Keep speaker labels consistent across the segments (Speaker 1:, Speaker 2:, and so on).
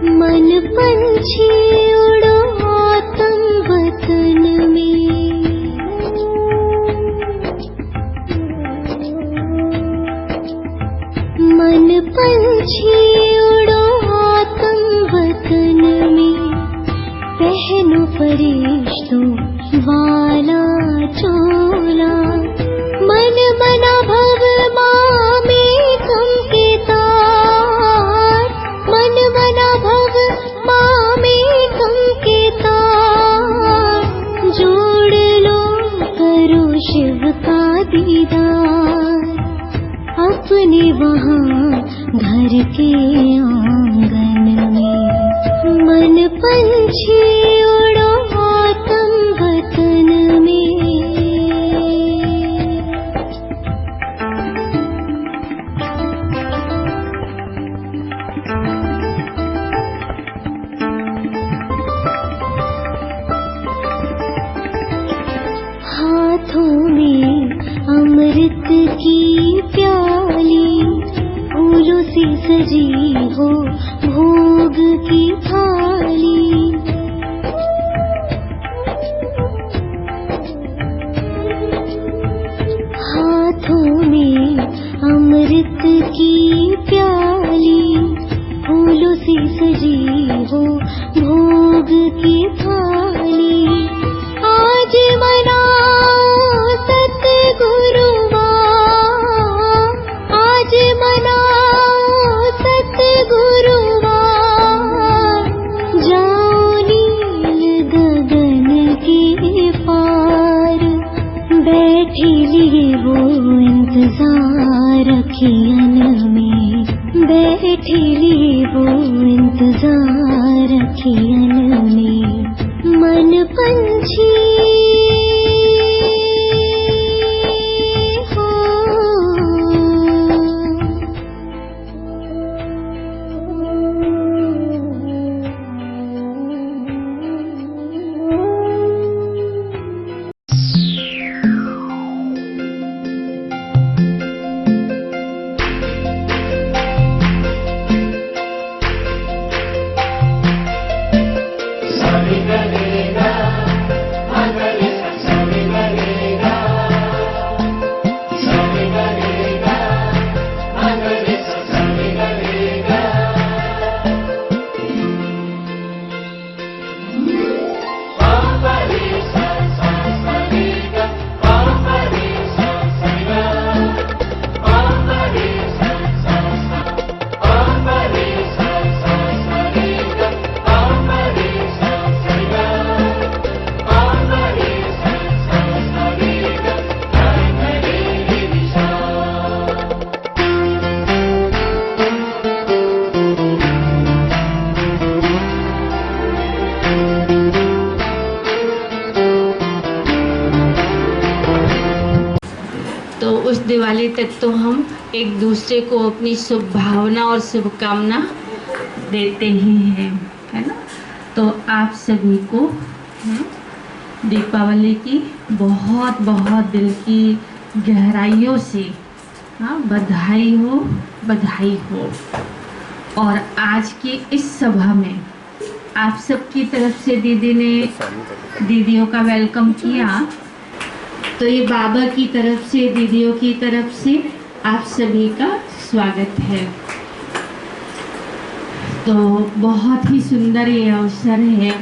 Speaker 1: मन पंछी उड़ो आतम वतन में, मन पंछी उड़ो आतम वतन में, पहनो फरिश्तों वाला चोला, मन बना भव माँ में चमके तार, मन बना भव माँ में चमके तार, जोड़ लो करो शिव का दीदार, अपने वहाँ घर के आंगन में, मन पंछी उड़ो आतम वतन में। हाथों में अमृत की प्याली, फूलों से सजी हो भोग की थाली, हाथों में अमृत की प्याली, फूलों से सजी हो भोग की थाली, आज मनाओ सतगुरुवार, आज मनाओ सतगुरुवार, जाओ नील गगन के पार, बैठी लिए वो इंतजार अखियन में, बैठी लिए वो इंतजार अखियन में, मन पंछी हो।
Speaker 2: तो उस दिवाली तक तो हम एक दूसरे को अपनी शुभ भावना और शुभकामना देते ही हैं, है ना। तो आप सभी को दीपावली की बहुत बहुत दिल की गहराइयों से बधाई हो, बधाई हो। और आज की इस सभा में आप सबकी तरफ से दीदी ने दीदियों का वेलकम किया, तो ये बाबा की तरफ से, दीदियों की तरफ से आप सभी का स्वागत है। तो बहुत ही सुंदर ये अवसर है,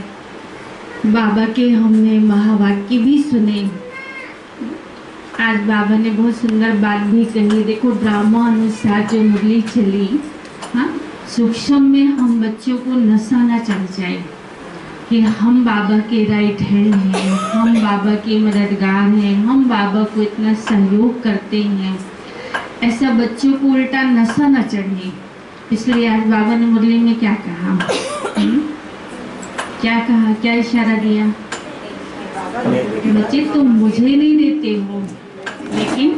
Speaker 2: बाबा के हमने महावाक्य भी सुने। आज बाबा ने बहुत सुंदर बात भी कही। देखो ड्रामा अनुसार जो मुरली चली, सूक्ष्म में हम बच्चों को नशा ना चढ़ जाए कि हम बाबा के राइट हैंड हैं, हम बाबा के मददगार हैं, हम बाबा को इतना सहयोग करते हैं, ऐसा बच्चों को उल्टा नशा न चढ़े। इसलिए आज बाबा ने मुरली में क्या कहा, क्या कहा, क्या इशारा दिया? बच्चे तुम मुझे नहीं देते हो, लेकिन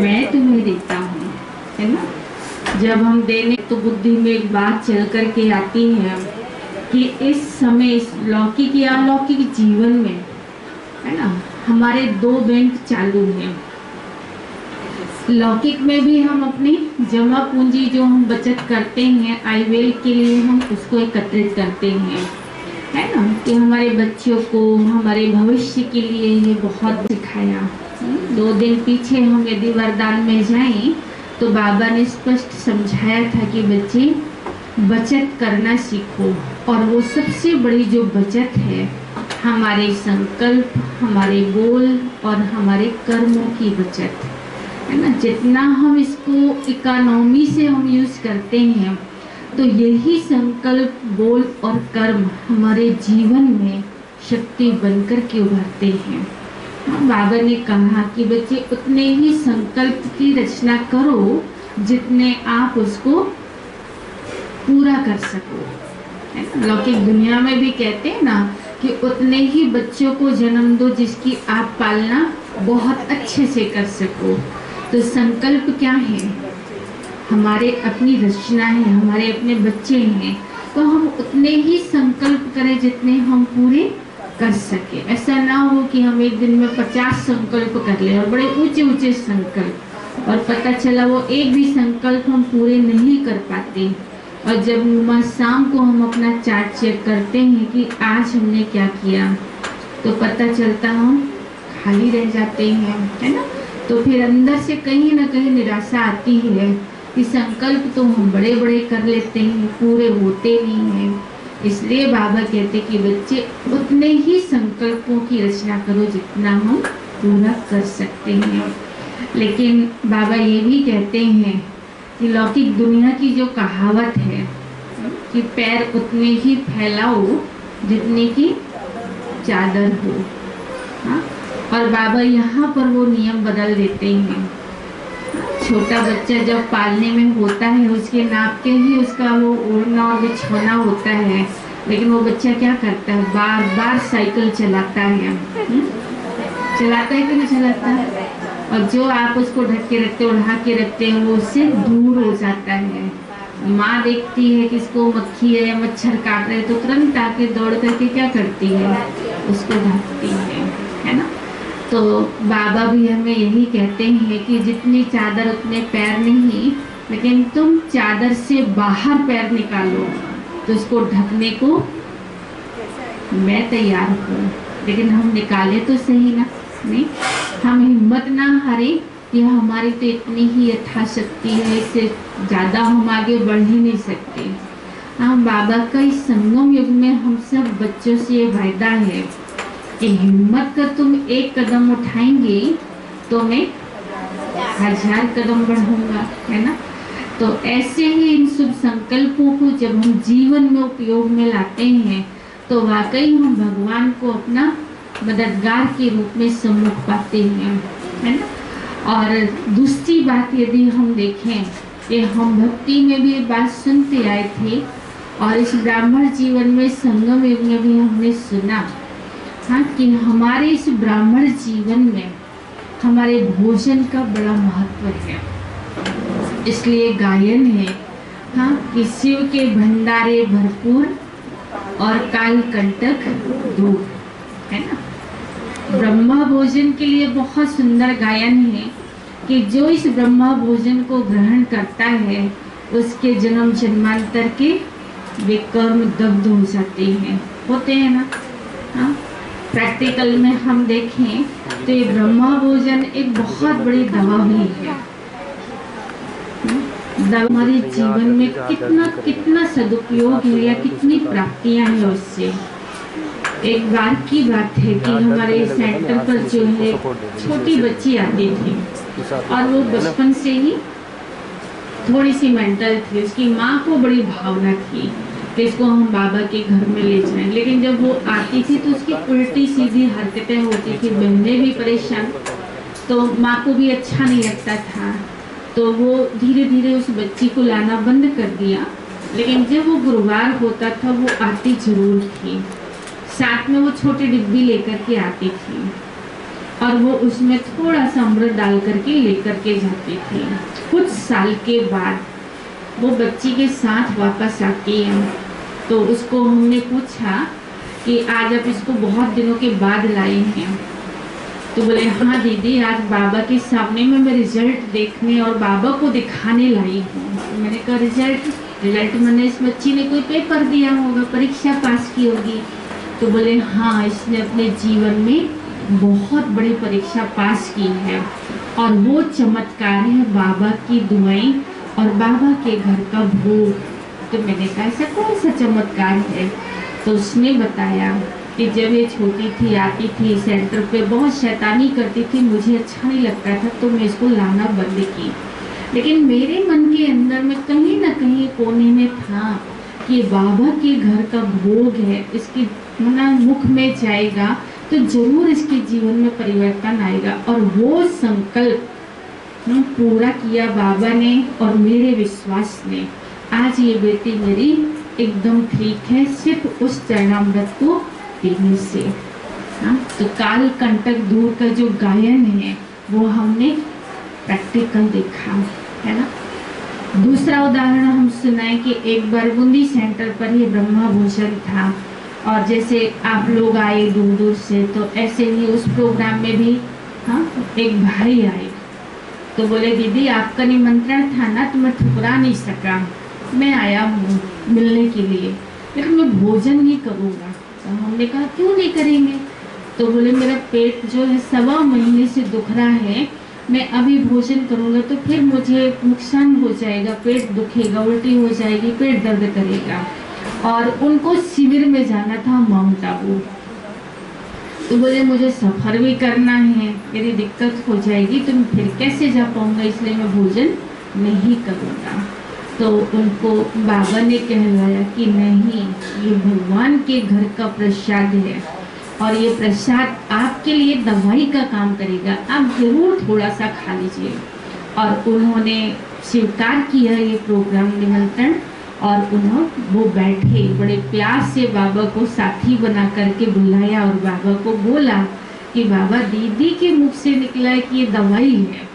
Speaker 2: मैं तुम्हें देता हूँ, है ना। जब हम देने तो बुद्धि में एक बात चल कर के आती है कि इस समय इस लौकिक या अलौकिक जीवन में, है ना, हमारे दो बैंक चालू हैं। लौकिक में भी हम अपनी जमा पूंजी जो हम बचत करते हैं आईवेल के लिए, हम उसको एकत्रित करते हैं, है ना, कि हमारे बच्चों को हमारे भविष्य के लिए ये बहुत सिखाया। 2 दिन पीछे हम यदि वरदान में जाएं तो बाबा ने स्पष्ट समझाया था कि बच्चे बचत करना सीखो, और वो सबसे बड़ी जो बचत है हमारे संकल्प, हमारे बोल और हमारे कर्मों की बचत है ना। जितना हम इसको इकोनॉमी से हम यूज करते हैं तो यही संकल्प, बोल और कर्म हमारे जीवन में शक्ति बनकर के उभरते हैं। बाबा ने कहा कि बच्चे उतने ही संकल्प की रचना करो जितने आप उसको पूरा कर सको। लौकिक दुनिया में भी कहते हैं ना कि उतने ही बच्चों को जन्म दो जिसकी आप पालना बहुत अच्छे से कर सको। तो संकल्प क्या है? हमारे अपनी रचना है, हमारे अपने बच्चे हैं, तो हम उतने ही संकल्प करें जितने हम पूरे कर सके। ऐसा ना हो कि हम एक दिन में 50 संकल्प कर ले और बड़े ऊंचे ऊंचे संकल्प, और पता चला वो एक भी संकल्प हम पूरे नहीं कर पाते। और जब शाम को हम अपना चार्ट चेक करते हैं कि आज हमने क्या किया, तो पता चलता हम खाली रह जाते हैं, है ना। तो फिर अंदर से कहीं ना कहीं निराशा आती है कि संकल्प तो हम बड़े बड़े कर लेते हैं, पूरे होते नहीं हैं। इसलिए बाबा कहते कि बच्चे उतने ही संकल्पों की रचना करो जितना हम पूरा कर सकते हैं। लेकिन बाबा ये भी कहते हैं कि लौकिक दुनिया की जो कहावत है कि पैर उतने ही फैलाओ जितने की चादर हो, हाँ? और बाबा यहाँ पर वो नियम बदल देते हैं। छोटा बच्चा जब पालने में होता है उसके नाप के ही उसका वो ओढ़ना और बिछौना होता है, लेकिन वो बच्चा क्या करता है, बार बार साइकिल चलाता है। चलाता है कि नहीं चलाता है? और जो आप उसको ढक के रखते, उड़ा के रखते हैं, वो उससे दूर हो जाता है। माँ देखती है कि इसको मक्खी है या मच्छर काट रहे, तो तुरंत आके दौड़ करके क्या करती है, उसको ढकती है ना। तो बाबा भी हमें यही कहते हैं कि जितनी चादर उतने पैर नहीं, लेकिन तुम चादर से बाहर पैर निकालो तो उसको ढकने को मैं तैयार हूँ, लेकिन हम निकाले तो सही ना। नहीं, हम हिम्मत ना हारे कि हमारी तो इतनी ही यथाशक्ति है, इससे ज़्यादा हम आगे बढ़ ही नहीं सकते। हम बाबा का इस संगम युग में हम सब बच्चों से ये वायदा है कि हिम्मत कर तुम एक कदम उठाएंगे तो मैं 1000 कदम बढ़ूंगा, है ना। तो ऐसे ही इन शुभ संकल्पों को जब हम जीवन में उपयोग में लाते हैं तो वाकई हम भगवान को अपना मददगार के रूप में सम्मुख पाते हैं, है ना। और दूसरी बात यदि हम देखें कि हम भक्ति में भी ये बात सुनते आए थे और इस ब्राह्मण जीवन में संगम युग में भी हमने सुना, हाँ, कि हमारे इस ब्राह्मण जीवन में हमारे भोजन का बड़ा महत्व है। इसलिए गायन है, हाँ, कि शिव के भंडारे भरपूर और काल कंटक दूर, है ना। ब्रह्मा भोजन के लिए बहुत सुंदर गायन है कि जो इस ब्रह्मा भोजन को ग्रहण करता है उसके जन्म जन्मांतर के वे कर्म दग्ध हो जाते हैं, होते हैं ना। हाँ, प्रैक्टिकल में हम देखें तो ये ब्रह्मा भोजन एक बहुत बड़ी दवा भी है। हमारे जीवन में कितना कितना सदुपयोग है या कितनी प्राप्तियां हैं उससे। एक बार की बात है कि हमारे सेंटर पर जो है छोटी बच्ची आती थी और वो बचपन से ही थोड़ी सी मेंटल थी। उसकी माँ को बड़ी भावना थी कि इसको हम बाबा के घर में ले जाएं, लेकिन जब वो आती थी तो उसकी उल्टी सीधी हरकतें होती थी, बहनें भी परेशान, तो माँ को भी अच्छा नहीं लगता था। तो वो धीरे धीरे उस बच्ची को लाना बंद कर दिया, लेकिन जब वो गुरुवार होता था वो आती जरूर थी। साथ में वो छोटी डिब्बी लेकर के आती थी और वो उसमें थोड़ा सा अमृत डाल करके लेकर के जाती थी। कुछ साल के बाद वो बच्ची के साथ वापस आती है, तो उसको हमने पूछा कि आज आप इसको बहुत दिनों के बाद लाई हैं, तो बोले हाँ दीदी, आज बाबा के सामने में मैं रिजल्ट देखने और बाबा को दिखाने लाई हूँ। तो मैंने कहा रिजल्ट मैंने इस बच्ची ने कोई पेपर दिया होगा, परीक्षा पास की होगी। तो बोले हाँ, इसने अपने जीवन में बहुत बड़ी परीक्षा पास की है और वो चमत्कार है बाबा की दुआएं और बाबा के घर का भोग। तो मैंने कहा ऐसा कौन सा चमत्कार है? तो उसने बताया कि जब ये छोटी थी, आती थी सेंटर पे, बहुत शैतानी करती थी, मुझे अच्छा नहीं लगता था, तो मैं इसको लाना बंद की। लेकिन मेरे मन के अंदर में कहीं ना कहीं कोने में था कि बाबा के घर का भोग है, इसके मुख में जाएगा तो जरूर इसके जीवन में परिवर्तन आएगा। और वो संकल्प पूरा किया बाबा ने और मेरे विश्वास ने। आज ये बेटी मेरी एकदम ठीक है, सिर्फ उस चरणामृत को पीने से। तो काल कंटक दूर का जो गायन है वो हमने प्रैक्टिकल देखा है ना। दूसरा उदाहरण हम सुनाए कि एक बार बूंदी सेंटर पर ही ब्रह्मा भोजन था और जैसे आप लोग आए दूर दूर से, तो ऐसे ही उस प्रोग्राम में भी एक भाई आए। तो बोले दीदी आपका निमंत्रण था ना, तो मैं ठुकरा नहीं सका, मैं आया हूँ मिलने के लिए, लेकिन मैं भोजन नहीं करूँगा। तो हमने कहा क्यों नहीं करेंगे? तो बोले मेरा पेट जो है 1.25 महीने से दुख रहा है, मैं अभी भोजन करूँगा तो फिर मुझे नुकसान हो जाएगा, पेट दुखेगा, उल्टी हो जाएगी, पेट दर्द करेगा। और उनको शिविर में जाना था माउंट आबू। तो बोले मुझे सफ़र भी करना है, मेरी दिक्कत हो जाएगी, तो मैं फिर कैसे जा पाऊँगा, इसलिए मैं भोजन नहीं करूँगा। तो उनको बाबा ने कहलाया कि नहीं, ये भगवान के घर का प्रसाद है और ये प्रसाद आपके लिए दवाई का काम करेगा, आप जरूर थोड़ा सा खा लीजिए। और उन्होंने स्वीकार किया ये प्रोग्राम निमंत्रण और वो बैठे, बड़े प्यार से बाबा को साथी बना करके बुलाया और बाबा को बोला कि बाबा दीदी के मुख से निकला है कि ये दवाई है,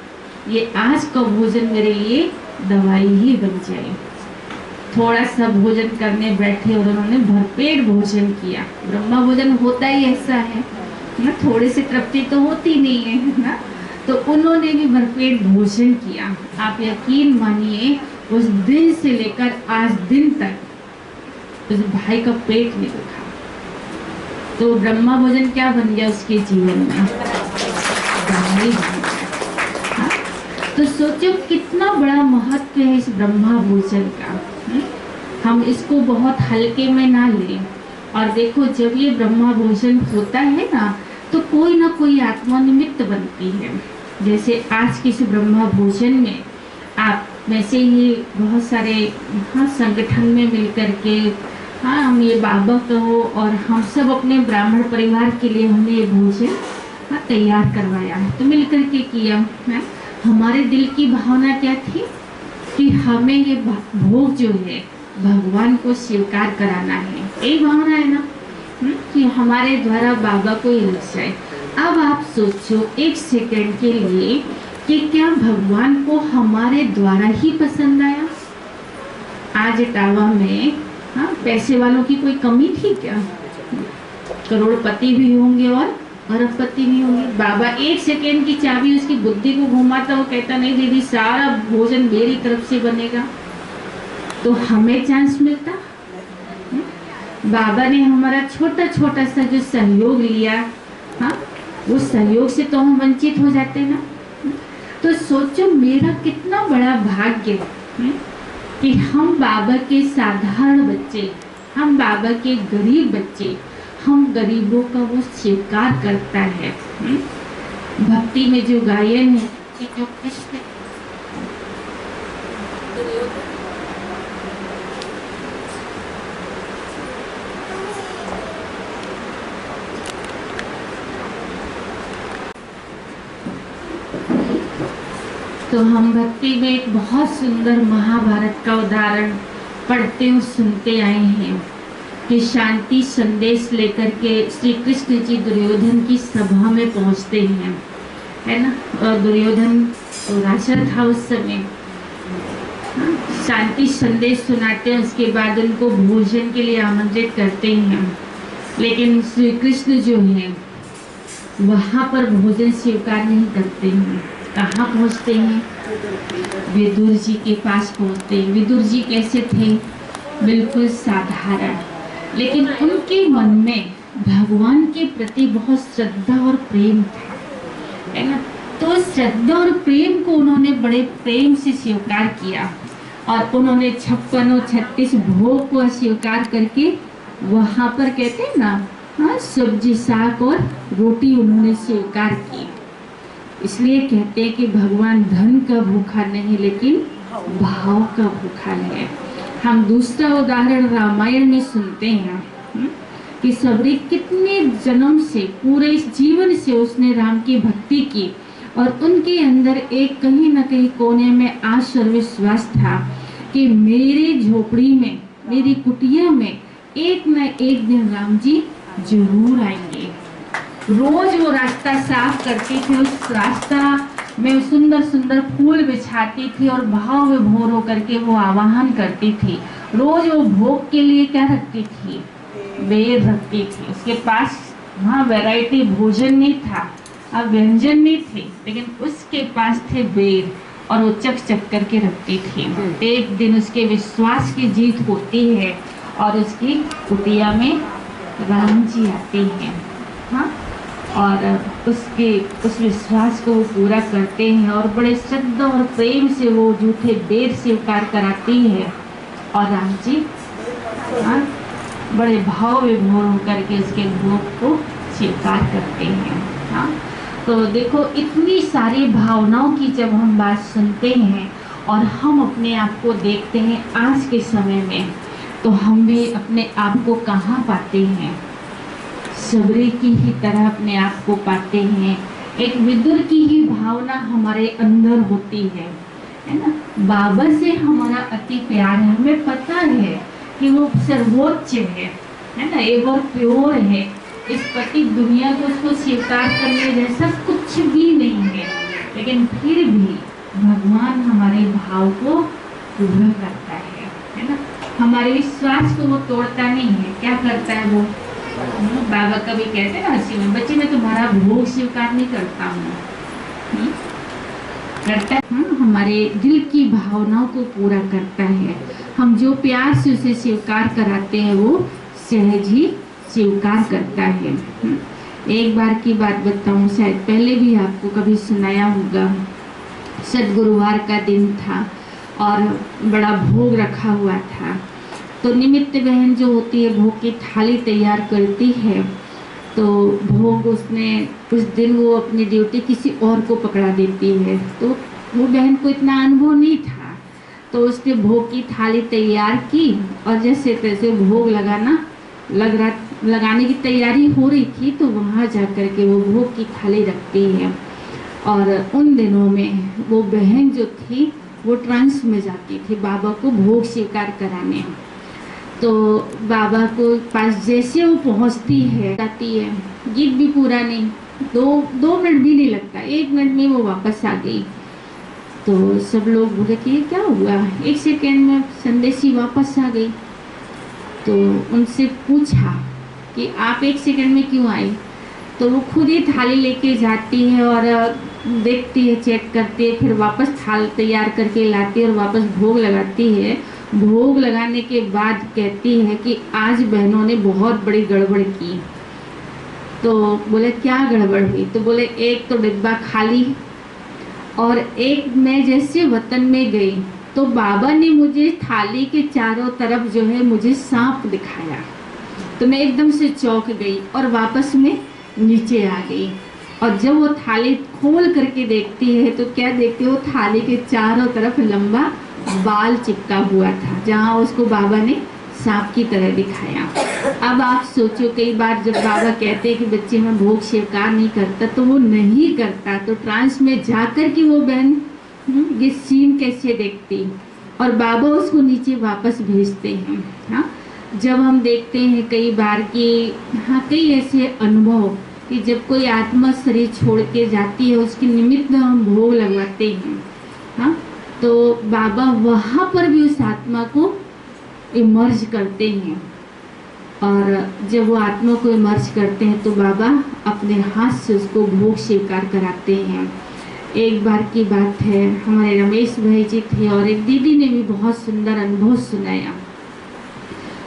Speaker 2: ये आज का भोजन मेरे लिए दवाई ही बन जाए। थोड़ा सा भोजन करने बैठे और उन्होंने भरपेट भोजन किया। ब्रह्मा भोजन होता ही ऐसा है ना, थोड़े से तृप्ति तो होती नहीं है ना। तो उन्होंने भी भरपेट भोजन किया। आप यकीन मानिए उस दिन से लेकर आज दिन तक उस भाई का पेट नहीं दुखा। तो ब्रह्मा भोजन क्या बन गया उसके जीवन में? दवाई बन गया। तो सोचो कितना बड़ा महत्व है इस ब्रह्मा भोजन का। हम इसको बहुत हल्के में ना लें। और देखो जब ये ब्रह्मा भोजन होता है ना, तो कोई ना कोई आत्मा निमित्त बनती है। जैसे आज के इस ब्रह्मा भोजन में आप में से ही बहुत सारे संगठन में मिलकर के हम ये बाबा कहो और हम सब अपने ब्राह्मण परिवार के लिए हमने ये भोजन तैयार करवाया है, तो मिलकर के किया है। हमारे दिल की भावना क्या थी कि हमें ये भोग जो है भगवान को स्वीकार कराना है, यही भावना है ना कि हमारे द्वारा बाबा को ये लग जाए। अब आप सोचो एक सेकंड के लिए कि क्या भगवान को हमारे द्वारा ही पसंद आया? आज इटावा में पैसे वालों की कोई कमी थी क्या? करोड़पति भी होंगे और अरबपति भी होंगे। बाबा एक सेकेंड की चाबी उसकी बुद्धि को घुमाता, वो कहता नहीं दीदी सारा भोजन मेरी तरफ से बनेगा, तो हमें चांस मिलता। बाबा ने हमारा छोटा छोटा सा जो सहयोग लिया, उस सहयोग से तो हम वंचित हो जाते ना। तो सोचो मेरा कितना बड़ा भाग्य कि हम बाबा के साधारण बच्चे, हम बाबा के गरीब बच्चे, हम गरीबों का वो स्वीकार करता है। भक्ति में जो गायन है कि जो कृष्ण तो हम भक्ति में एक बहुत सुंदर महाभारत का उदाहरण पढ़ते और सुनते आए हैं कि शांति संदेश लेकर के श्री कृष्ण जी दुर्योधन की सभा में पहुंचते हैं, है ना। और दुर्योधन तो राजा था उस समय। शांति संदेश सुनाते हैं, उसके बाद उनको भोजन के लिए आमंत्रित करते हैं। लेकिन श्री कृष्ण जो है वहाँ पर भोजन स्वीकार नहीं करते हैं। कहाँ पहुँचते हैं? विदुर जी के पास पहुँचते हैं। विदुर जी कैसे थे? बिल्कुल साधारण, लेकिन उनके मन में भगवान के प्रति बहुत श्रद्धा और प्रेम था, है ना। तो श्रद्धा और प्रेम को उन्होंने बड़े प्रेम से स्वीकार किया और उन्होंने 56 और 36 भोग को स्वीकार करके वहां पर कहते हैं ना, हाँ, सब्जी साग और रोटी उन्होंने स्वीकार की। इसलिए कहते हैं कि भगवान धन का भूखा नहीं, लेकिन भाव का भूखा है। हम दूसरा उदाहरण रामायण में सुनते हैं कि सबरी कितने जन्म से, पूरे जीवन से उसने राम की भक्ति की और उनके अंदर एक कहीं ना कहीं कोने में आशा और विश्वास था कि मेरे झोपड़ी में, मेरी कुटिया में एक न एक दिन राम जी जरूर आएंगे। रोज वो रास्ता साफ करती थी, उस रास्ता में सुंदर सुंदर फूल बिछाती थी और भाव विभोर होकर के वो आवाहन करती थी। रोज वो भोग के लिए क्या रखती थी? बेर रखती थी। उसके पास वहाँ वैरायटी भोजन नहीं था, अब व्यंजन नहीं थे, लेकिन उसके पास थे बेर और वो चक चक करके रखती थी। एक दिन उसके विश्वास की जीत होती है और उसकी कुटिया में राम जी आते हैं, हाँ, और उस विश्वास को वो पूरा करते हैं और बड़े श्रद्धा और प्रेम से वो जूठे बेर स्वीकार कराती है और राम जी, हाँ, बड़े भाव विभोर होकर के उसके भोग को स्वीकार करते हैं, हाँ। तो देखो, इतनी सारी भावनाओं की जब हम बात सुनते हैं और हम अपने आप को देखते हैं आज के समय में, तो हम भी अपने आप को कहाँ पाते हैं? सबरी की ही तरह अपने आप को पाते हैं। एक विदुर की ही भावना हमारे अंदर होती है ना। बाबा से हमारा अति प्यार है, हमें पता है कि वो सर्वोच्च है ना, एक और प्योर है। इस पति दुनिया को उसको स्वीकार करने जैसा कुछ भी नहीं है, लेकिन फिर भी भगवान हमारे भाव को पूरा करता है ना। हमारे विश्वास को वो तोड़ता नहीं है। क्या करता है वो? बाबा कभी कहते हैं ना हंसी में, बच्चे मैं तुम्हारा भोग स्वीकार नहीं करता हूँ, करता है। हमारे दिल की भावनाओं को पूरा करता है। हम जो प्यार से उसे स्वीकार कराते हैं वो सहज ही स्वीकार करता है। एक बार की बात बताऊं, शायद पहले भी आपको कभी सुनाया होगा। सद्गुरुवार का दिन था और बड़ा भोग रखा हुआ था। तो निमित्त बहन जो होती है भोग की थाली तैयार करती है, तो भोग उसने उस दिन वो अपनी ड्यूटी किसी और को पकड़ा देती है। तो वो बहन को इतना अनुभव नहीं था, तो उसने भोग की थाली तैयार की और जैसे तैसे भोग लगाने की तैयारी हो रही थी, तो वहाँ जा कर के वो भोग की थाली रखती है। और उन दिनों में वो बहन जो थी वो ट्रांस में जाती थी बाबा को भोग स्वीकार कराने। तो बाबा को पास जैसे वो पहुंचती है, जाती है, गीत भी पूरा नहीं, दो मिनट भी नहीं लगता, 1 मिनट में वो वापस आ गई। तो सब लोग बोले कि ये क्या हुआ, 1 सेकेंड में संदेशी वापस आ गई। तो उनसे पूछा कि आप 1 सेकेंड में क्यों आई? तो वो खुद ही थाली लेके जाती है और देखती है, चेक करती है, फिर वापस थाल तैयार करके लाती है और वापस भोग लगाती है। भोग लगाने के बाद कहती है कि आज बहनों ने बहुत बड़ी गड़बड़ की। तो बोले क्या गड़बड़ हुई? तो बोले एक तो डिब्बा खाली और एक मैं जैसे वतन में गई तो बाबा ने मुझे थाली के चारों तरफ जो है मुझे सांप दिखाया, तो मैं एकदम से चौंक गई और वापस में नीचे आ गई। और जब वो थाली खोल करके देखती है तो क्या देखती है, वो थाली के चारों तरफ लंबा बाल चिपका हुआ था, जहाँ उसको बाबा ने सांप की तरह दिखाया। अब आप सोचो, कई बार जब बाबा कहते हैं कि बच्चे में भोग स्वीकार नहीं करता, तो वो नहीं करता, तो ट्रांस में जाकर कि वो बहन ये सीन कैसे देखती, और बाबा उसको नीचे वापस भेजते हैं। हाँ, जब हम देखते हैं कई बार कि हाँ कई ऐसे अनुभव कि जब कोई आत्मा शरीर छोड़ के जाती है, उसके निमित्त हम भोग लगवाते हैं। हाँ, तो बाबा वहाँ पर भी उस आत्मा को इमर्ज करते हैं। और जब वो आत्मा को इमर्ज करते हैं तो बाबा अपने हाथ से उसको भोग स्वीकार कराते हैं। एक बार की बात है, हमारे रमेश भाई जी थे और एक दीदी ने भी बहुत सुंदर अनुभव सुनाया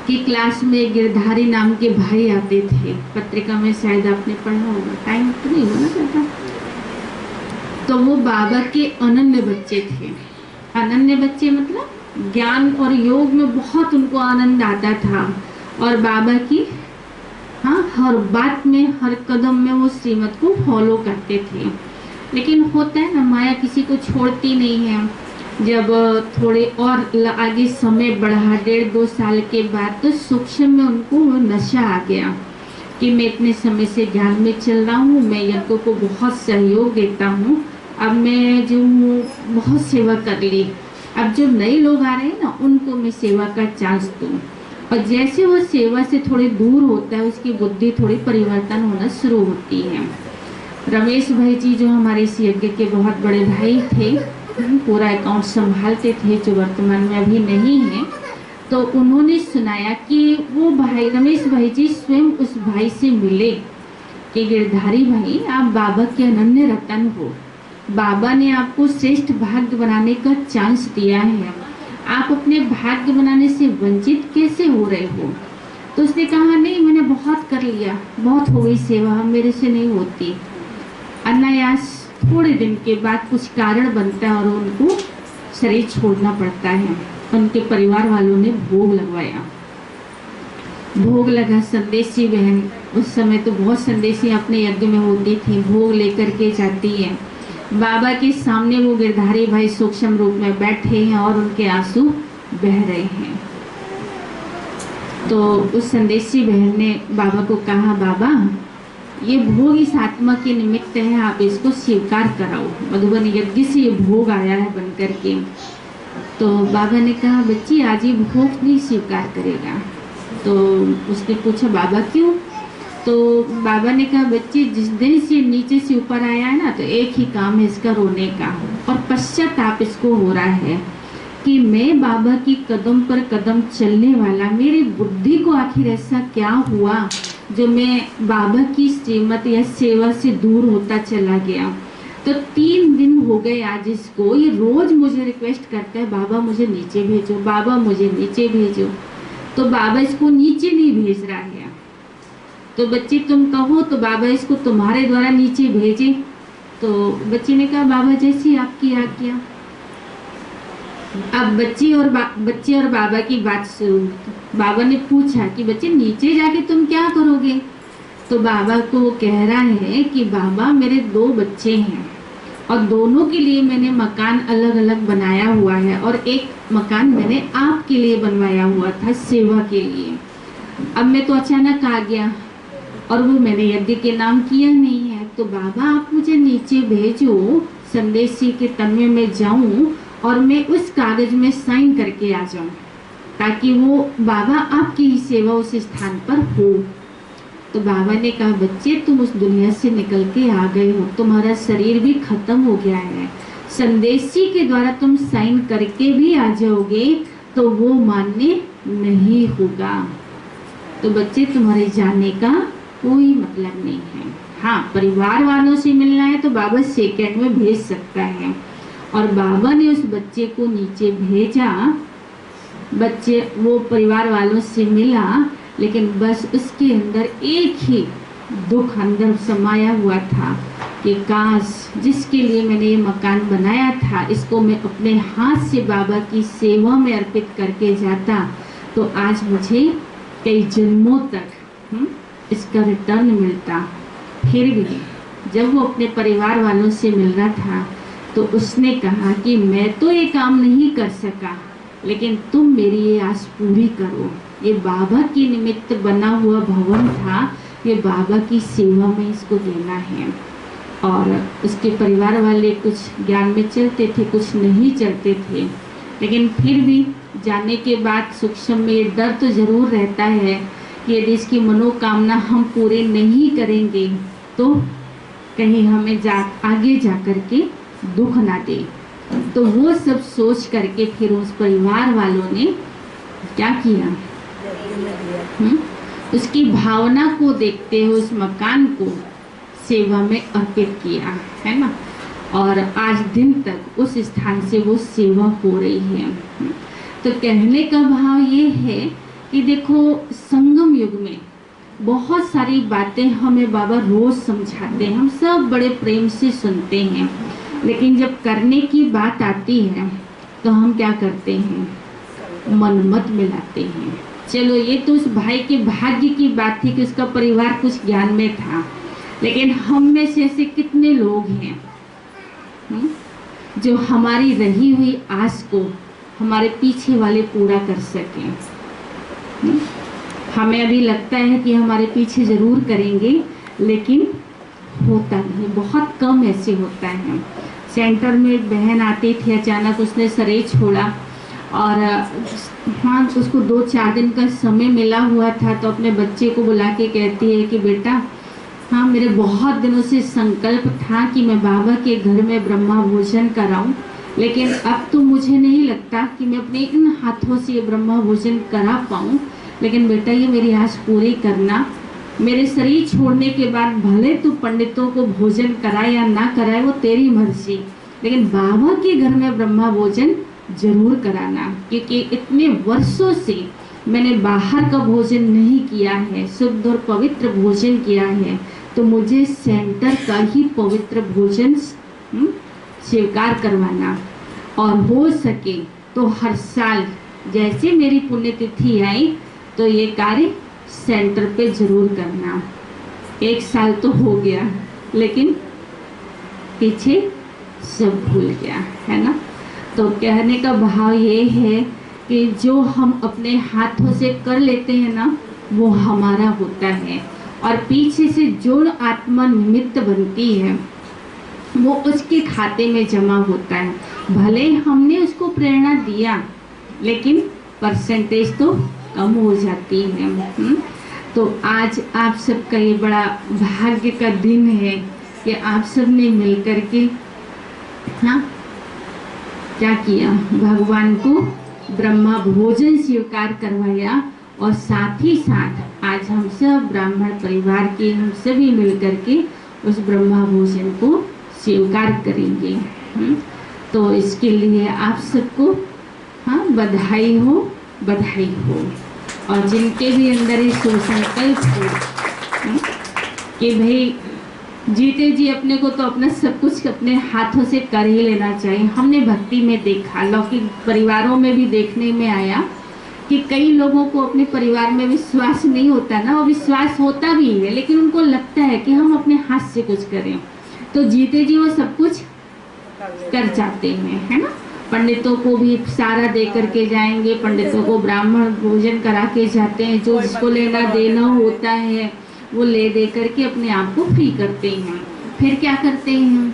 Speaker 2: कि क्लास में गिरधारी नाम के भाई आते थे। पत्रिका में शायद आपने पढ़ा होगा, टाइम तो नहीं होना चाहता। तो वो बाबा के अनन्य बच्चे थे। अनन्य बच्चे मतलब ज्ञान और योग में बहुत उनको आनंद आता था और बाबा की हर बात में, हर कदम में वो श्रीमत को फॉलो करते थे। लेकिन होता है ना, माया किसी को छोड़ती नहीं है। जब थोड़े और आगे समय बढ़ा, 1.5-2 साल के बाद, तो सूक्ष्म में उनको नशा आ गया कि मैं इतने समय से ज्ञान में चल रहा हूँ, मैं यज्ञों को बहुत सहयोग देता हूँ, अब मैं जो बहुत सेवा कर ली, अब जो नए लोग आ रहे हैं ना उनको मैं सेवा का चांस दूँ। और जैसे वो सेवा से थोड़े दूर होता है, उसकी बुद्धि थोड़ी परिवर्तन होना शुरू होती है। रमेश भाई जी जो हमारे इस यज्ञ के बहुत बड़े भाई थे, पूरा अकाउंट संभालते थे, जो वर्तमान में अभी नहीं है, तो उन्होंने सुनाया कि वो भाई रमेश भाई जी स्वयं उस भाई से मिले कि गिरधारी भाई, आप बाबा के अनन्य रतन हो, बाबा ने आपको श्रेष्ठ भाग्य बनाने का चांस दिया है, आप अपने भाग्य बनाने से वंचित कैसे हो रहे हो। तो उसने कहा, नहीं मैंने बहुत कर लिया, बहुत हो गई सेवा, मेरे से नहीं होती। अनायास थोड़े दिन के बाद कुछ कारण बनता है और उनको शरीर छोड़ना पड़ता है। उनके परिवार वालों ने भोग लगवाया, भोग लगा। संदेशी बहन, उस समय तो बहुत संदेशी अपने यज्ञ में होती थी, भोग लेकर के जाती है। बाबा के सामने वो गिरधारी भाई सूक्ष्म रूप में बैठे हैं और उनके आंसू बह रहे हैं। तो उस संदेशी बहन ने बाबा को कहा, बाबा ये भोग इस आत्मा के निमित्त है, आप इसको स्वीकार कराओ, मधुबन यज्ञ से ये भोग आया है बन करके। तो बाबा ने कहा, बच्ची आज ये भोग नहीं स्वीकार करेगा। तो उसने पूछा, बाबा क्यों? तो बाबा ने कहा, बच्ची जिस दिन से नीचे से ऊपर आया है ना, तो एक ही काम है इसका, रोने का, और पश्चाताप इसको हो रहा है कि मैं बाबा की कदम पर कदम चलने वाला, मेरी बुद्धि को आखिर ऐसा क्या हुआ जो मैं बाबा की श्रीमत या सेवा से दूर होता चला गया। तो 3 दिन हो गए आज इसको, ये रोज मुझे रिक्वेस्ट करता है, बाबा मुझे नीचे भेजो, बाबा मुझे नीचे भेजो। तो बाबा इसको नीचे नहीं भेज रहा है। तो बच्ची तुम कहो तो बाबा इसको तुम्हारे द्वारा नीचे भेजे। तो बच्ची ने कहा, बाबा जैसी आपकी आज्ञा। अब बच्ची और बाबा की बात शुरू। बाबा ने पूछा कि बच्चे नीचे जाके तुम क्या करोगे? तो बाबा को वो कह रहा है कि बाबा मेरे 2 बच्चे हैं और दोनों के लिए मैंने मकान अलग अलग बनाया हुआ है और एक मकान मैंने आपके लिए बनवाया हुआ था सेवा के लिए। अब मैं तो अचानक आ गया और वो मैंने यज्ञ के नाम किया नहीं है, तो बाबा आप मुझे नीचे भेजो, संदेशी के तन में मैं जाऊं और मैं उस कागज में साइन करके आ जाऊं, ताकि वो बाबा आपकी ही सेवा उस स्थान पर हो। तो बाबा ने कहा, बच्चे तुम उस दुनिया से निकल के आ गए हो, तुम्हारा शरीर भी खत्म हो गया है, संदेशी के द्वारा तुम साइन करके भी आ जाओगे तो वो मान्य नहीं होगा। तो बच्चे तुम्हारे जाने का कोई मतलब नहीं है। हाँ, परिवार वालों से मिलना है तो बाबा सेकंड में भेज सकता है। और बाबा ने उस बच्चे को नीचे भेजा। बच्चे वो परिवार वालों से मिला, लेकिन बस उसके अंदर एक ही दुख अंदर समाया हुआ था कि काश जिसके लिए मैंने ये मकान बनाया था, इसको मैं अपने हाथ से बाबा की सेवा में अर्पित करके जाता तो आज मुझे कई जन्मों तक इसका रिटर्न मिलता। फिर भी जब वो अपने परिवार वालों से मिल रहा था तो उसने कहा कि मैं तो ये काम नहीं कर सका, लेकिन तुम मेरी ये आस पूरी करो। ये बाबा के निमित्त बना हुआ भवन था, ये बाबा की सेवा में इसको देना है। और उसके परिवार वाले कुछ ज्ञान में चलते थे, कुछ नहीं चलते थे, लेकिन फिर भी जाने के बाद सूक्ष्म में ये डर तो जरूर रहता है कि यदि इसकी मनोकामना हम पूरे नहीं करेंगे तो कहीं हमें आगे जा कर के दुख ना दे। तो वो सब सोच करके फिर उस परिवार वालों ने क्या किया, उसकी भावना को देखते हुए उस मकान को सेवा में अर्पित किया, है ना। और आज दिन तक उस स्थान से वो सेवा हो रही है। तो कहने का भाव ये है कि देखो, संगम युग में बहुत सारी बातें हमें बाबा रोज समझाते हैं, हम सब बड़े प्रेम से सुनते हैं, लेकिन जब करने की बात आती है तो हम क्या करते हैं, मनमत मिलाते हैं। चलो, ये तो उस भाई के भाग्य की बात थी कि उसका परिवार कुछ ज्ञान में था, लेकिन हम में से ऐसे कितने लोग हैं जो हमारी रही हुई आस को हमारे पीछे वाले पूरा कर सकें। हमें अभी लगता है कि हमारे पीछे जरूर करेंगे, लेकिन होता नहीं, बहुत कम ऐसे होता है। सेंटर में एक बहन आती थी, अचानक उसने शरीर छोड़ा और हाँ, उसको 2-4 दिन का समय मिला हुआ था, तो अपने बच्चे को बुला के कहती है कि बेटा, हाँ, मेरे बहुत दिनों से संकल्प था कि मैं बाबा के घर में ब्रह्मा भोजन कराऊं, लेकिन अब तो मुझे नहीं लगता कि मैं अपने इन हाथों से ये ब्रह्मा भोजन करा पाऊं, लेकिन बेटा ये मेरी आस पूरी करना। मेरे शरीर छोड़ने के बाद भले तू पंडितों को भोजन कराए या ना कराए, वो तेरी मर्जी, लेकिन बाबा के घर में ब्रह्मा भोजन जरूर कराना, क्योंकि इतने वर्षों से मैंने बाहर का भोजन नहीं किया है, शुद्ध और पवित्र भोजन किया है, तो मुझे सेंटर का ही पवित्र भोजन स्वीकार करवाना, और हो सके तो हर साल जैसे मेरी पुण्यतिथि आई तो ये कार्य सेंटर पे जरूर करना। 1 साल तो हो गया, लेकिन पीछे सब भूल गया, है ना। तो कहने का भाव ये है कि जो हम अपने हाथों से कर लेते हैं ना, वो हमारा होता है, और पीछे से जो आत्मा निमित्त बनती है वो उसके खाते में जमा होता है। भले हमने उसको प्रेरणा दिया, लेकिन परसेंटेज तो कम हो जाती है। तो आज आप सबका ये बड़ा भाग्य का दिन है कि आप सब ने मिलकर के क्या किया, भगवान को ब्रह्मा भोजन स्वीकार करवाया, और साथ ही साथ आज हम सब ब्राह्मण परिवार के हम सभी मिलकर के उस ब्रह्मा भोजन को स्वीकार करेंगे। तो इसके लिए आप सबको बधाई हो, बधाई हो। और जिनके भी अंदर ये संकल्प हो कि भाई जीते जी अपने को तो अपना सब कुछ अपने हाथों से कर ही लेना चाहिए। हमने भक्ति में देखा, लौकिक परिवारों में भी देखने में आया कि कई लोगों को अपने परिवार में विश्वास नहीं होता ना, और विश्वास होता भी है, लेकिन उनको लगता है कि हम अपने हाथ से कुछ करें, तो जीते जी वो सब कुछ कर जाते हैं, है ना। पंडितों को भी सारा दे करके जाएंगे, पंडितों को ब्राह्मण भोजन करा के जाते हैं, जो जिसको लेना देना होता है वो ले दे करके अपने आप को फ्री करते हैं। फिर क्या करते हैं,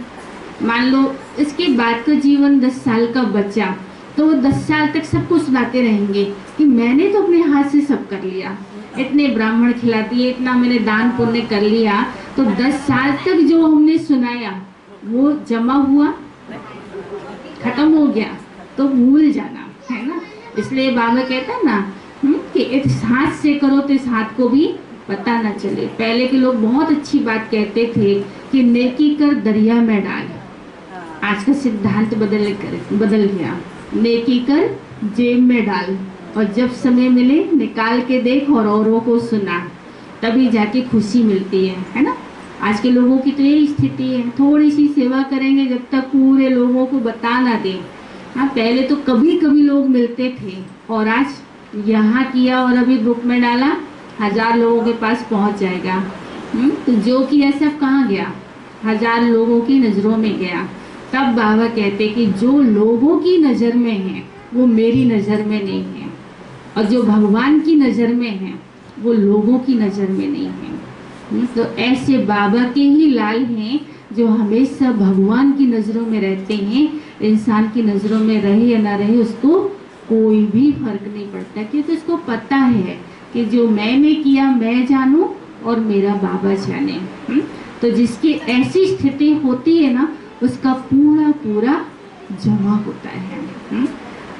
Speaker 2: मान लो इसके बाद का जीवन 10 साल का बचा, तो वो 10 साल तक सबको सुनाते रहेंगे कि मैंने तो अपने हाथ से सब कर लिया, इतने ब्राह्मण खिला दिए, इतना मैंने दान पुण्य कर लिया। तो 10 साल तक जो हमने सुनाया वो जमा हुआ, खत्म हो गया, तो भूल जाना, है ना। इसलिए बाबा कहता है ना कि इस हाथ से करो तो इस हाथ को भी पता ना चले। पहले के लोग बहुत अच्छी बात कहते थे कि नेकी कर दरिया में डाल। आज का सिद्धांत बदल गया, नेकी कर जेब में डाल, और जब समय मिले निकाल के देख और औरों को सुना, तभी जाके खुशी मिलती है ना। आज के लोगों की तो यही स्थिति है, थोड़ी सी सेवा करेंगे जब तक पूरे लोगों को बता ना दे। पहले तो कभी कभी लोग मिलते थे, और आज यहाँ किया और अभी ग्रुप में डाला, 1000 लोगों के पास पहुँच जाएगा। तो जो किया सब कहाँ गया, 1000 लोगों की नज़रों में गया। तब बाबा कहते कि जो लोगों की नज़र में है वो मेरी नज़र में नहीं है, और जो भगवान की नज़र में है वो लोगों की नज़र में नहीं है। तो ऐसे बाबा के ही लाल हैं जो हमेशा भगवान की नज़रों में रहते हैं। इंसान की नज़रों में रहे या ना रहे उसको कोई भी फर्क नहीं पड़ता, क्योंकि उसको पता है कि जो मैंने किया मैं जानूं और मेरा बाबा जाने। तो जिसकी ऐसी स्थिति होती है ना, उसका पूरा पूरा जमा होता है।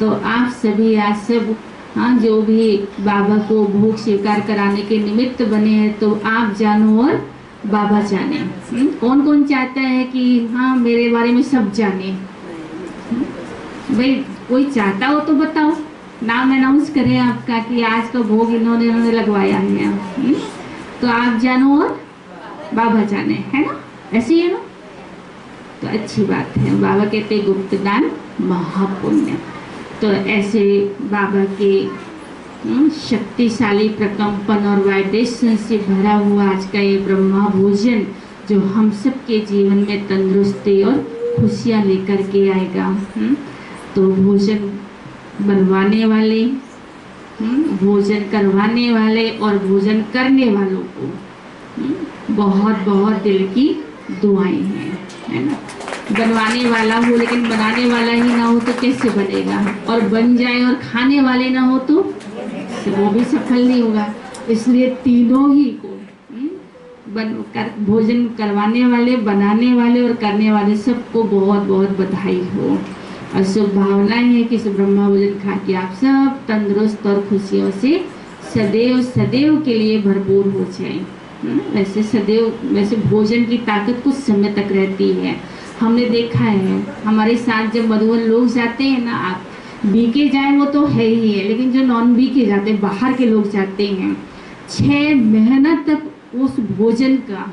Speaker 2: तो आप सभी आज सब हाँ, जो भी बाबा को भोग स्वीकार कराने के निमित्त बने हैं, तो आप जानो और बाबा जाने। कौन कौन चाहता है कि हाँ मेरे बारे में सब जाने? भाई कोई चाहता हो तो बताओ, नाम अनाउंस करें आपका कि आज का भोग इन्होंने लगवाया है। तो आप जानो और बाबा जाने, है ना? ऐसे ही है ना? तो अच्छी बात है। बाबा कहते गुप्त दान महापुण्य। तो ऐसे बाबा के शक्तिशाली प्रकंपन और वाइब्रेशन से भरा हुआ आज का ये ब्रह्मा भोजन, जो हम सब के जीवन में तंदुरुस्ती और खुशियाँ लेकर के आएगा। तो भोजन बनवाने वाले, भोजन करवाने वाले और भोजन करने वालों को बहुत बहुत दिल की दुआएं हैं, है ना? बनवाने वाला हो लेकिन बनाने वाला ही ना हो तो कैसे बनेगा? और बन जाए और खाने वाले ना हो तो वो भी सफल नहीं होगा। इसलिए तीनों ही को भोजन करवाने वाले, बनाने वाले और करने वाले सबको बहुत बहुत बधाई हो। और शुभ भावनाएं है कि इस ब्रह्मा भोजन खा के आप सब तंदुरुस्त और खुशियों से सदैव सदैव के लिए भरपूर हो जाएं। वैसे सदैव, वैसे भोजन की ताकत कुछ समय तक रहती है। हमने देखा है हमारे साथ जब मधुबन लोग जाते हैं ना, आप बीके जाए वो तो है ही है, लेकिन जो नॉन बीके जाते हैं, बाहर के लोग जाते हैं, 6 महीना तक उस भोजन का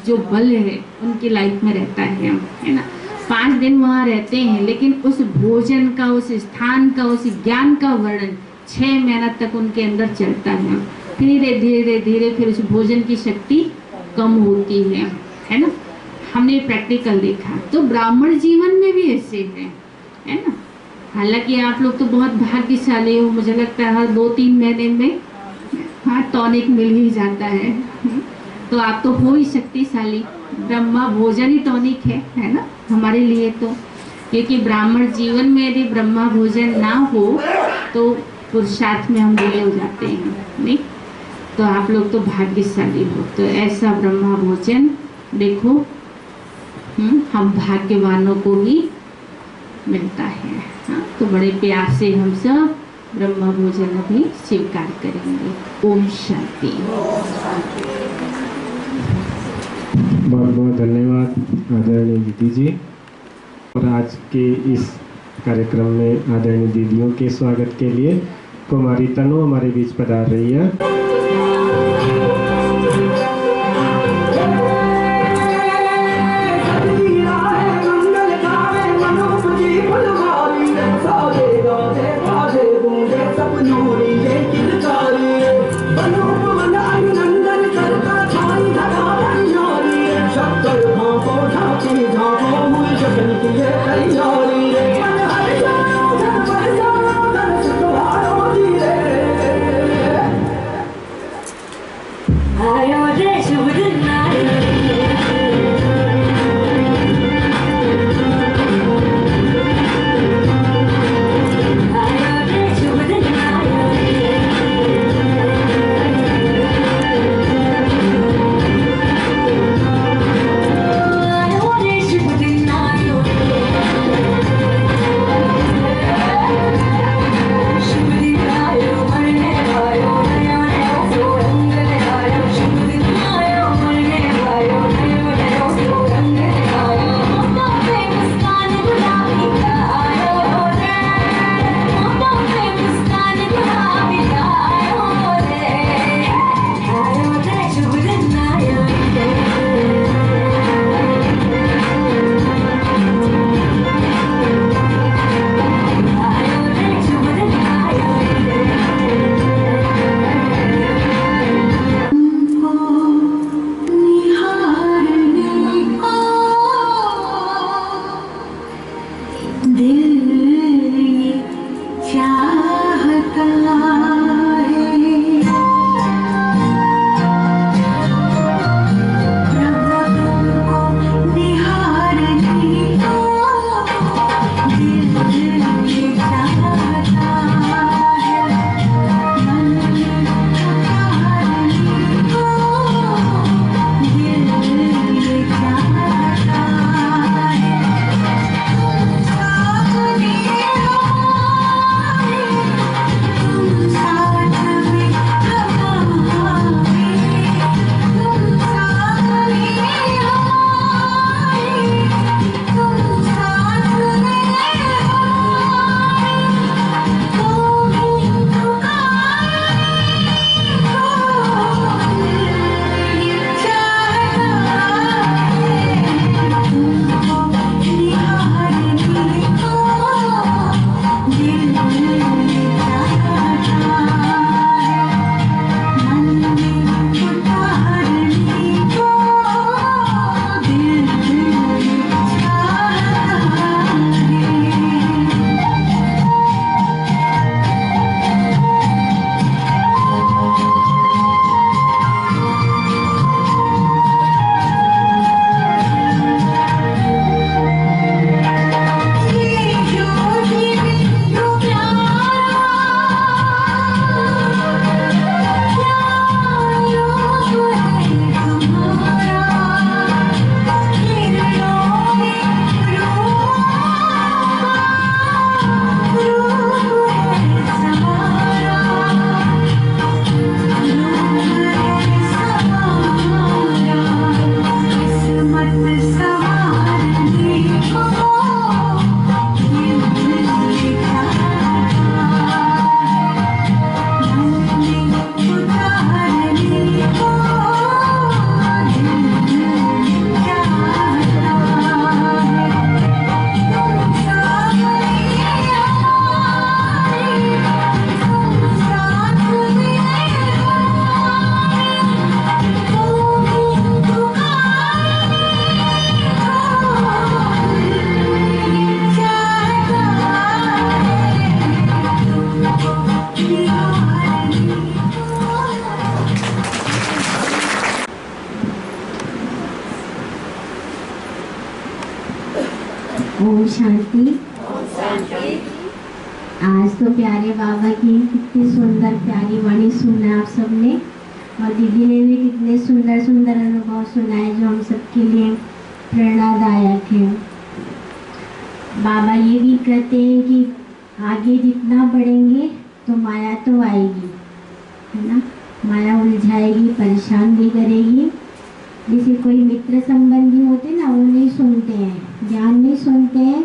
Speaker 2: जो बल है उनकी लाइफ में रहता है ना? 5 दिन वहाँ रहते हैं, लेकिन उस भोजन का, उस स्थान का, उस ज्ञान का वर्णन 6 महीना तक उनके अंदर चलता है। धीरे धीरे धीरे फिर उस भोजन की शक्ति कम होती है ना? हमने प्रैक्टिकल देखा। तो ब्राह्मण जीवन में भी ऐसे है ना? हालांकि आप लोग तो बहुत भाग्यशाली हो, मुझे लगता है हर 2-3 महीने में हाँ टॉनिक मिल ही जाता है। तो आप तो हो ही शक्तिशाली। ब्रह्मा भोजन ही टॉनिक है ना हमारे लिए। तो क्योंकि ब्राह्मण जीवन में यदि ब्रह्मा भोजन ना हो तो पुरुषार्थ में हम बुरे हो जाते हैं, नहीं? तो आप लोग तो भाग्यशाली हो। तो ऐसा ब्रह्मा भोजन देखो हम भाग्यवानों को ही मिलता है। हाँ, तो बड़े प्यार से हम सब ब्रह्मा भोजन अभी स्वीकार करेंगे। ओम शांति।
Speaker 3: बहुत बहुत धन्यवाद आदरणीय दीदी जी। और आज के इस कार्यक्रम में आदरणीय दीदियों के स्वागत के लिए कुमारी तनु हमारे बीच पधार रही है।
Speaker 4: आज तो प्यारे बाबा की कितनी सुंदर प्यारी वाणी सुना आप सबने, और दीदी ने भी कितने सुंदर सुंदर अनुभव सुनाए जो हम सबके लिए प्रेरणादायक है। बाबा ये भी कहते हैं कि आगे जितना बढ़ेंगे तो माया तो आएगी, है ना। माया उलझाएगी, परेशान भी करेगी। जैसे कोई मित्र संबंधी होते ना, वो नहीं सुनते हैं, ज्ञान नहीं सुनते हैं,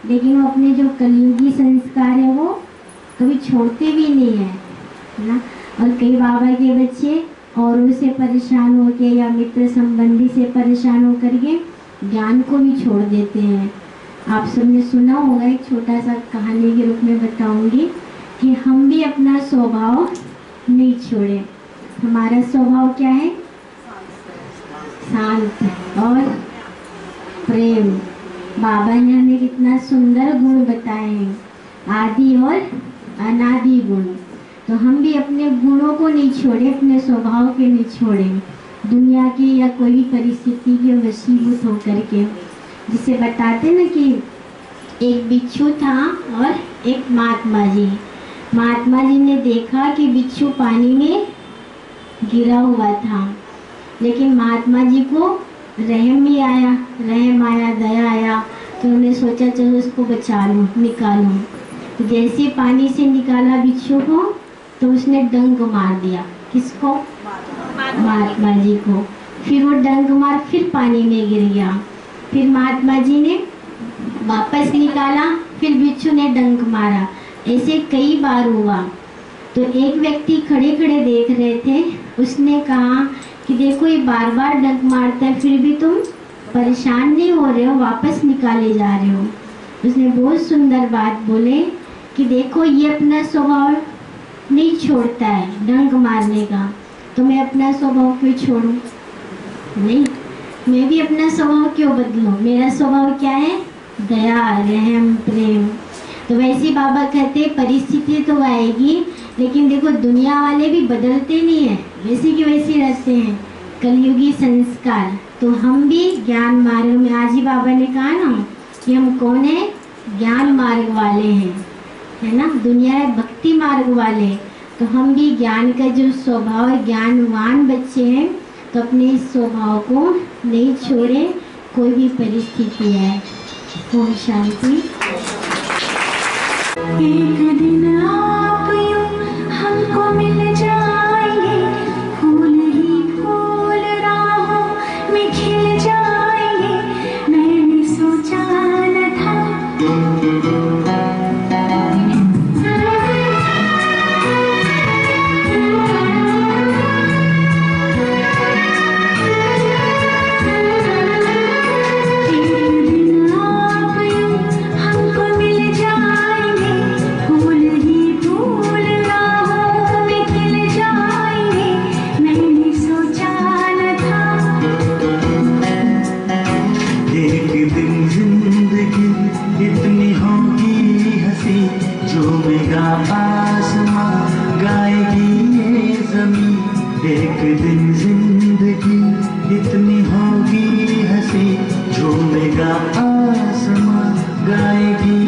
Speaker 4: लेकिन वो अपने जो कलयुगी संस्कार है वो कभी छोड़ते भी नहीं है ना। और कई बाबा के बच्चे औरों से परेशान होके या मित्र संबंधी से परेशान होकर के ज्ञान को भी छोड़ देते हैं। आप सबने सुना होगा, एक छोटा सा कहानी के रूप में बताऊंगी कि हम भी अपना स्वभाव नहीं छोड़े। हमारा स्वभाव क्या है? शांत और प्रेम। बाबा ने हमें कितना सुंदर गुण बताए हैं, आदि और अनादि गुण। तो हम भी अपने गुणों को नहीं छोड़े, अपने स्वभाव के नहीं छोड़े, दुनिया की या कोई भी परिस्थिति के वशीभूत होकर के। जिसे बताते ना कि एक बिच्छू था और एक महात्मा जी। महात्मा जी ने देखा कि बिच्छू पानी में गिरा हुआ था, लेकिन महात्मा जी को रहम आया, दया आया, तो उन्होंने सोचा चलो उसको बचा लूँ, निकालूँ। तो जैसे पानी से निकाला बिच्छू को, तो उसने डंक मार दिया। किसको? महात्मा जी को। फिर वो डंक मार फिर पानी में गिर गया। फिर महात्मा जी ने वापस निकाला, फिर बिच्छू ने डंक मारा। ऐसे कई बार हुआ। तो एक व्यक्ति खड़े खड़े देख रहे थे, उसने कहा कि देखो ये बार बार डंक मारता है, फिर भी तुम परेशान नहीं हो रहे हो, वापस निकाले जा रहे हो। उसने बहुत सुंदर बात बोले कि देखो ये अपना स्वभाव नहीं छोड़ता है डंक मारने का, तो मैं अपना स्वभाव क्यों छोड़ूं? नहीं, मैं भी अपना स्वभाव क्यों बदलूं? मेरा स्वभाव क्या है? दया, रहम, प्रेम। तो वैसे बाबा कहते परिस्थिति तो आएगी, लेकिन देखो दुनिया वाले भी बदलते नहीं है, वैसे की वैसे रहते हैं, कलयुगी संस्कार। तो हम भी ज्ञान मार्ग में, आज ही बाबा ने कहा ना कि हम कौन है? ज्ञान मार्ग वाले हैं, है ना। दुनिया है भक्ति मार्ग वाले, तो हम भी ज्ञान का जो स्वभाव है, ज्ञानवान बच्चे हैं, तो अपने इस स्वभाव को नहीं छोड़े, कोई भी परिस्थिति है। ओम शांति।
Speaker 1: एक दिन आप यूं हमको मिल जाएंगे, फूल ही फूल राहों में खिल जाएंगे, मैंने सोचा न था।
Speaker 5: एक दिन जिंदगी इतनी होगी हंसी, झूमेगा आसमां, गाएगी